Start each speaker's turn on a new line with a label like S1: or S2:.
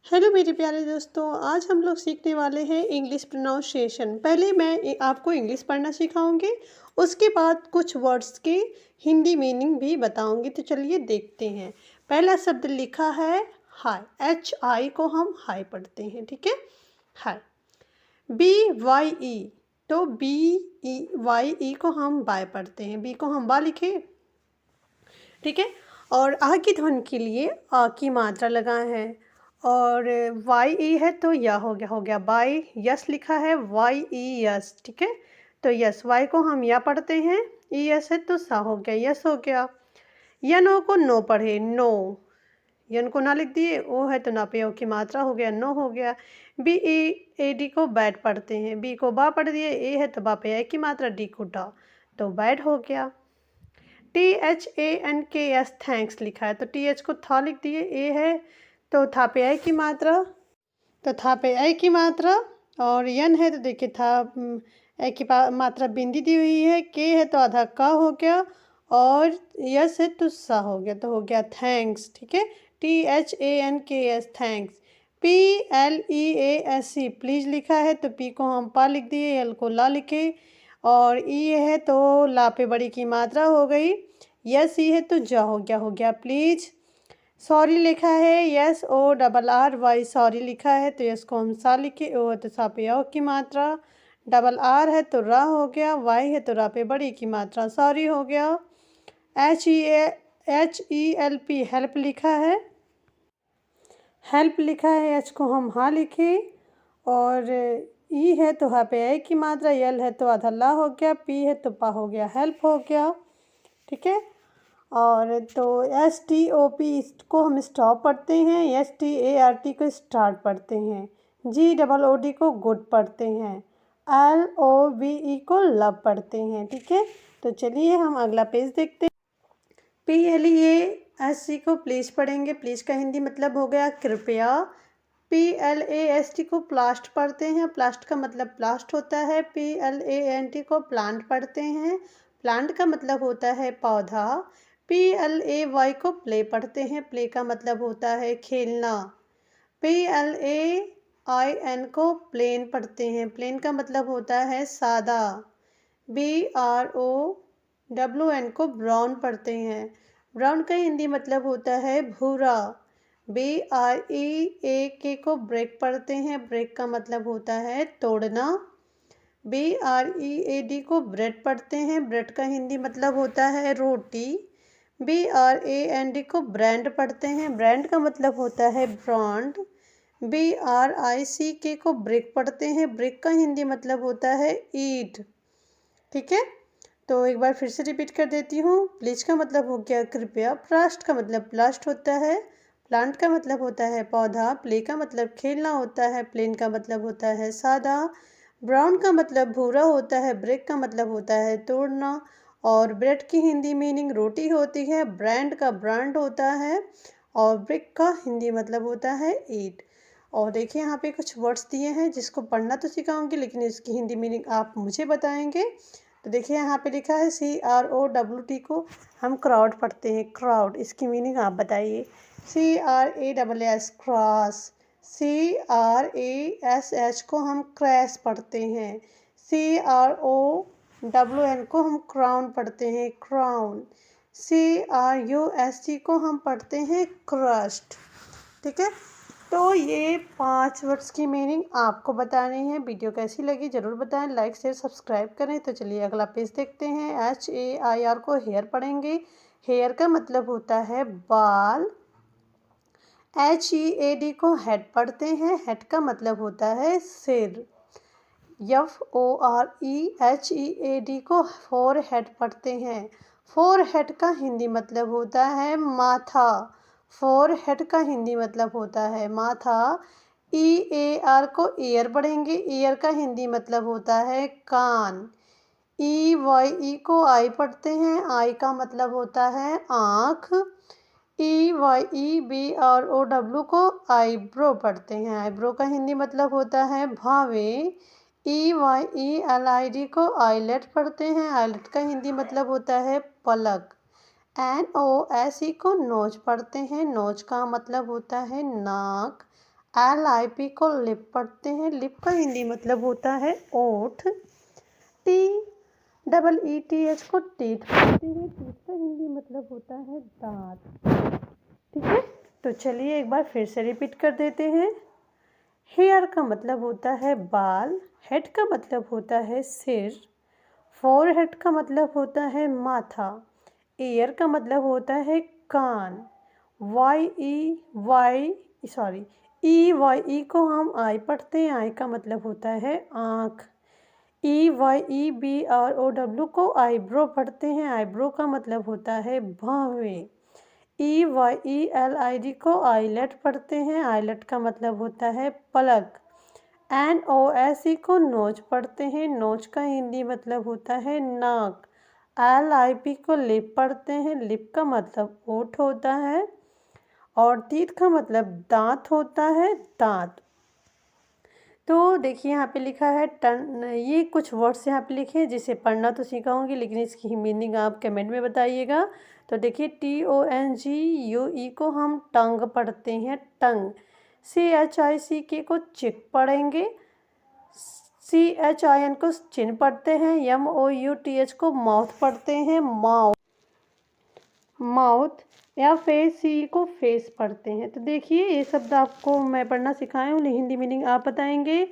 S1: Hello मेरे प्यारे दोस्तों, आज हम लोग सीखने वाले हैं इंग्लिश प्रोनाउंसिएशन। पहले मैं आपको इंग्लिश पढ़ना सिखाऊंगी, उसके बाद कुछ वर्ड्स के हिंदी मीनिंग भी बताऊंगी। तो चलिए देखते हैं। पहला शब्द लिखा है हाय। एच आई को हम हाय पढ़ते हैं, ठीक है। हाय। बी वाई ई, तो बी ई वाई ई को हम बाय पढ़ते हैं। बी को हम बा लिखे, ठीक है। और आ की ध्वनि के लिए आ की मात्रा लगाए हैं। और वाई ई है तो या हो गया बाई। यस लिखा है वाई ई यस, ठीक है। तो यस, वाई को हम या पढ़ते हैं। ई यस है तो सा हो गया, यस हो गया। यन ओ को नो पढ़े, नो। यन को ना लिख दिए, ओ है तो ना पे ओ की मात्रा हो गया, नो हो गया। बी ई ए डी को बैट पढ़ते हैं। बी को बा पढ़ दिए, ए है तो बा पे ए की मात्रा, डी को डा, तो बैट हो गया। THANKS थैंक्स लिखा है, तो TH को था लिख दिए। ए है तो था पे आई की मात्रा, तो था पे आई की मात्रा। और यन है तो देखिए था आई की मात्रा बिंदी दी हुई है। के है तो आधा का हो गया। और यस है तो सा हो गया, तो हो गया थैंक्स, ठीक है। THANKS thanks. PLEASE प्लीज़ लिखा है, तो पी को हम पा लिख दिए, एल को ला लिखे। और ई है तो ला पे बड़ी की मात्रा हो गई। यस ई है तो जा हो गया प्लीज़। सॉरी लिखा है, SORRY सॉरी लिखा है, तो यस को हम सा लिखे। ओ है तो सा पे ओ की मात्रा। डबल आर है तो रा हो गया। वाई है तो रा पे बड़ी की मात्रा, सॉरी हो गया। HELP हेल्प लिखा है, हेल्प लिखा है। एच को हम हाँ लिखे। और ई है तो हा पे आई की मात्रा। यल है तो आधा ला हो गया। पी है तो पा हो गया, हेल्प हो गया, ठीक है। और तो STOP को हम स्टॉप पढ़ते हैं। START को स्टार्ट पढ़ते हैं। GOOD को गुड पढ़ते हैं। LOVE को लव पढ़ते हैं, ठीक है। तो चलिए हम अगला पेज देखते हैं। PLEASE को प्लीज़ पढ़ेंगे। प्लीज़ का हिंदी मतलब हो गया कृपया। PLAST को प्लास्ट पढ़ते हैं। प्लास्ट का मतलब प्लास्ट होता है। PLANT को प्लांट पढ़ते हैं। प्लांट का मतलब होता है पौधा। PLAY को प्ले पढ़ते हैं। प्ले का मतलब होता है खेलना। PLAIN को प्लेन पढ़ते हैं। प्लेन का मतलब होता है सादा। BROWN को ब्राउन पढ़ते हैं। ब्राउन का हिंदी मतलब होता है भूरा। BREAK को ब्रेक पढ़ते हैं। ब्रेक का मतलब होता है तोड़ना। BREAD को ब्रेड पढ़ते हैं। ब्रेड का हिंदी मतलब होता है रोटी। BRAND को ब्रांड पढ़ते हैं। ब्रांड का मतलब होता है ब्रांड। BRICK को ब्रेक पढ़ते हैं। ब्रेक का हिंदी मतलब होता है ईट, ठीक है। तो एक बार फिर से रिपीट कर देती हूँ। प्लीज का मतलब हो गया कृपया। प्लास्ट का मतलब प्लास्ट होता है। प्लांट का मतलब होता है पौधा। प्ले का मतलब खेलना होता है। प्लेन का मतलब होता है सादा। ब्राउन का मतलब भूरा होता है। ब्रेक का मतलब होता है तोड़ना। और ब्रेड की हिंदी मीनिंग रोटी होती है। ब्रांड का ब्रांड होता है। और ब्रेक का हिंदी मतलब होता है ईट। और देखिए यहाँ पे कुछ वर्ड्स दिए हैं जिसको पढ़ना तो सिखाऊंगी, लेकिन इसकी हिंदी मीनिंग आप मुझे बताएंगे। तो देखिए यहाँ पे लिखा है CROWD को हम क्राउड पढ़ते हैं। क्राउड, इसकी मीनिंग आप बताइए। CRASS cross. CRASH को हम क्रैश पढ़ते हैं। CROWN को हम क्राउन पढ़ते हैं, क्राउन। CRUST को हम पढ़ते हैं क्रस्ट, ठीक है। तो ये 5 वर्ड्स की मीनिंग आपको बतानी है। वीडियो कैसी लगी ज़रूर बताएं, लाइक शेयर सब्सक्राइब करें। तो चलिए अगला पेज देखते हैं। HAIR को हेयर पढ़ेंगे। हेयर का मतलब होता है बाल। HEAD को हेड पढ़ते हैं। हेड का मतलब होता है सिर। FOREHEAD को फोर हेड पढ़ते हैं। फोर हेड का हिंदी मतलब होता है माथा। फोर हेड का हिंदी मतलब होता है माथा। EAR को ईयर पढ़ेंगे। ईयर का हिंदी मतलब होता है कान। EYE को आई पढ़ते हैं। आई का मतलब होता है आँख। EYEBROW को आईब्रो पढ़ते हैं। आईब्रो का हिंदी मतलब होता है भावे। EYELID को आईलेट पढ़ते हैं। आईलेट का हिंदी मतलब होता है पलक। NOSE को नोज पढ़ते हैं। नोज का मतलब होता है नाक। LIP को लिप पढ़ते हैं। लिप का हिंदी मतलब होता है ओठ। TEETH को टीथ पढ़ते हैं। टीथ का हिंदी मतलब होता है दांत। ठीक है, तो चलिए एक बार फिर से रिपीट कर देते हैं। हेयर का मतलब होता है बाल। हेड का मतलब होता है सिर। फोरहेड का मतलब होता है माथा। ईयर का मतलब होता है कान। ई वाई ई को हम आई पढ़ते हैं। आई का मतलब होता है आँख। EYEBROW को आईब्रो पढ़ते हैं। आईब्रो का मतलब होता है भौहें। EYELID को आईलेट पढ़ते हैं। आईलेट का मतलब होता है पलक। NOSE को नोज पढ़ते हैं। नोज का हिंदी मतलब होता है नाक। LIP को लिप पढ़ते हैं। लिप का मतलब ओठ होता है और टीथ का मतलब दांत होता है, दांत। तो देखिए यहाँ पे लिखा है टन। ये कुछ वर्ड्स यहाँ पे लिखे हैं जिसे पढ़ना तो सीखा होंगे, लेकिन इसकी मीनिंग आप कमेंट में बताइएगा। तो देखिए TONGUE को हम टंग पढ़ते हैं, टंग। CHICK को चिक पढ़ेंगे। CHIN को चिन पढ़ते हैं। MOUTH को माउथ पढ़ते हैं, माउथ, माउथ। या फिर सी को फेस पढ़ते हैं। तो देखिए ये शब्द आपको मैं पढ़ना सिखाया हूँ, हिंदी मीनिंग आप बताएंगे।